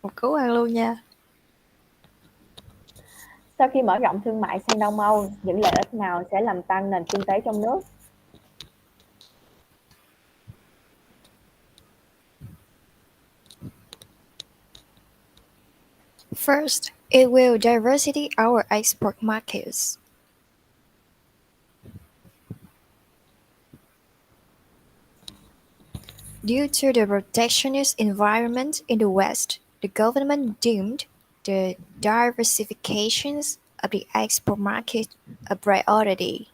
một cú ăn luôn nha. Sau khi mở rộng thương mại sang Đông Âu, những lợi ích nào sẽ làm tăng nền kinh tế trong nước? First, it will diversify our export markets. Due to the protectionist environment in the West, the government deemed the diversification of the export market a priority.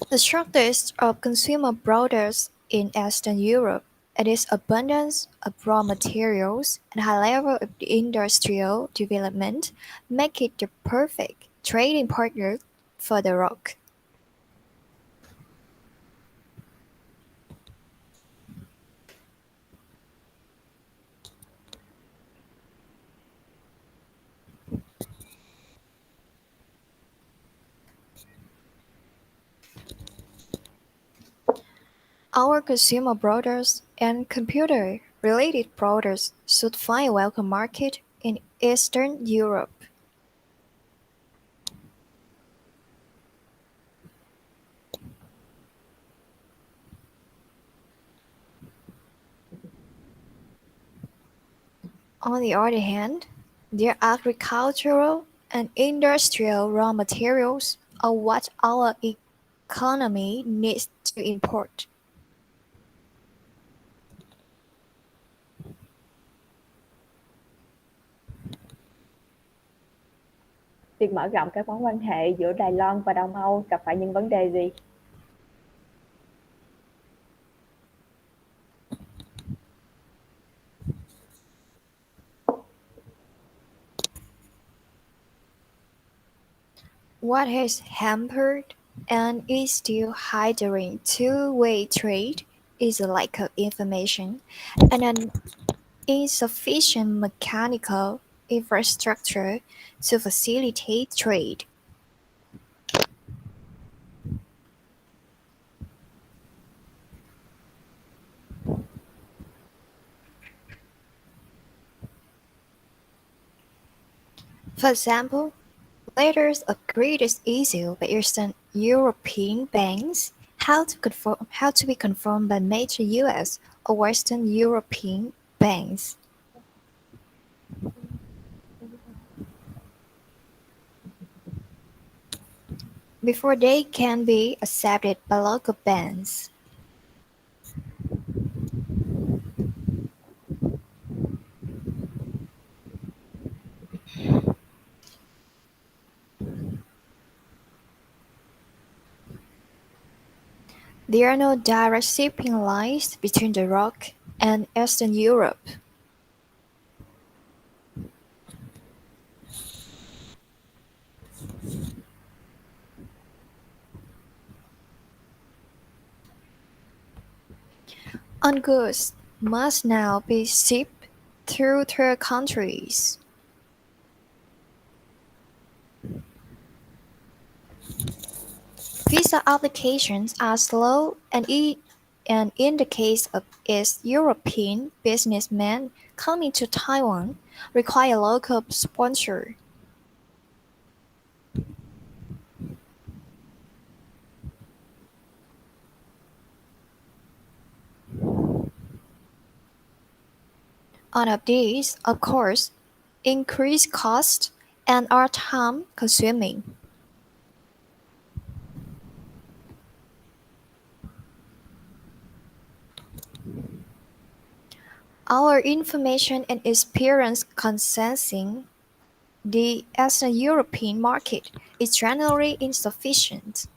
The shortage of consumer products in Eastern Europe and its abundance of raw materials and high level of industrial development make it the perfect trading partner for the rock. Our consumer products and computer-related products should find a welcome market in Eastern Europe. On the other hand, their agricultural and industrial raw materials are what our economy needs to import. Việc mở rộng các mối quan hệ giữa Đài Loan và Đông Âu gặp phải những vấn đề gì? What has hampered and is still hindering two-way trade is a lack of information and an insufficient mechanical infrastructure to facilitate trade. For example, letters of greatest issue by Eastern European banks how to be confirmed by major US or Western European banks. Before they can be accepted by local banks. There are no direct shipping lines between the Rock and Eastern Europe. On goods must now be shipped through third countries. Visa applications are slow and in the case of East European businessmen coming to Taiwan, require local sponsor. All of these, of course, increase cost and are time consuming. Our information and experience concerning the Eastern European market is generally insufficient.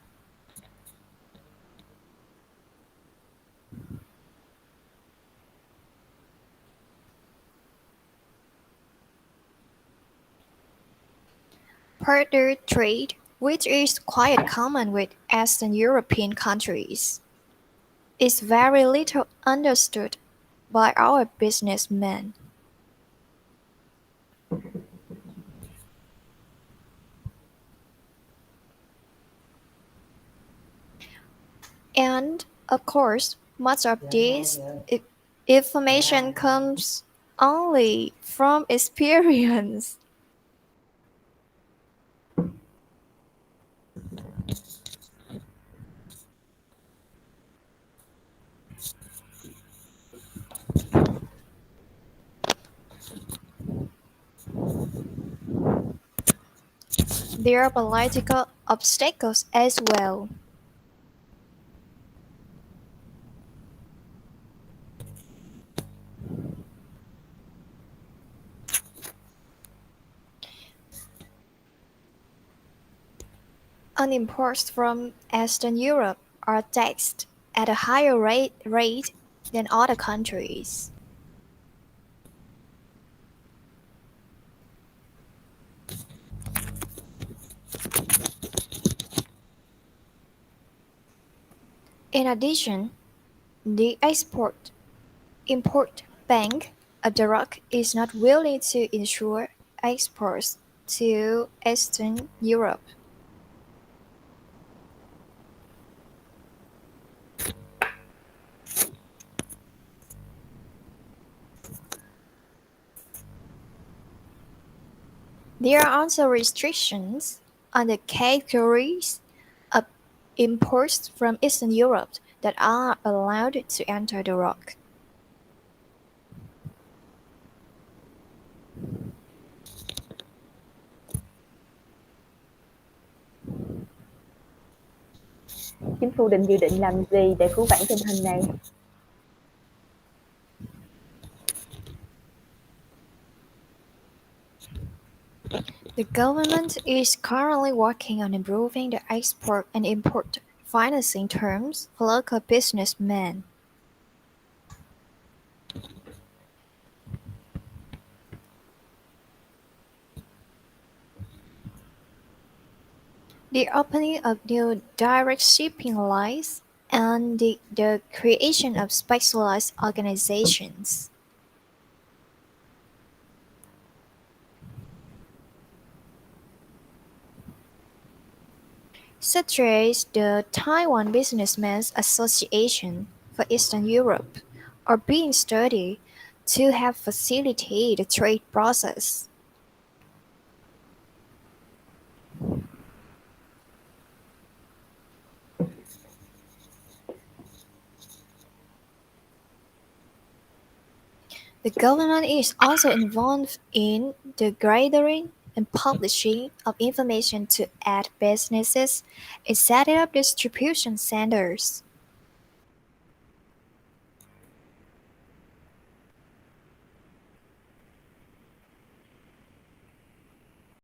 Further trade, which is quite common with Eastern European countries, is very little understood by our businessmen. And, of course, much of this information comes only from experience. There are political obstacles as well. Imports from Eastern Europe are taxed at a higher rate than other countries. In addition, the Export Import Bank of the Rock is not willing to insure exports to Eastern Europe. There are also restrictions on the categories of imports from Eastern Europe that are allowed to enter the Rock. Chính phủ dự định làm gì để cứu vãn tình hình này? The government is currently working on improving the export and import financing terms for local businessmen. The opening of new direct shipping lines and the creation of specialized organizations, such as the Taiwan Businessmen's Association for Eastern Europe, are being studied to help facilitate the trade process. The government is also involved in the gathering and publishing of information to aid businesses in setting up distribution centers.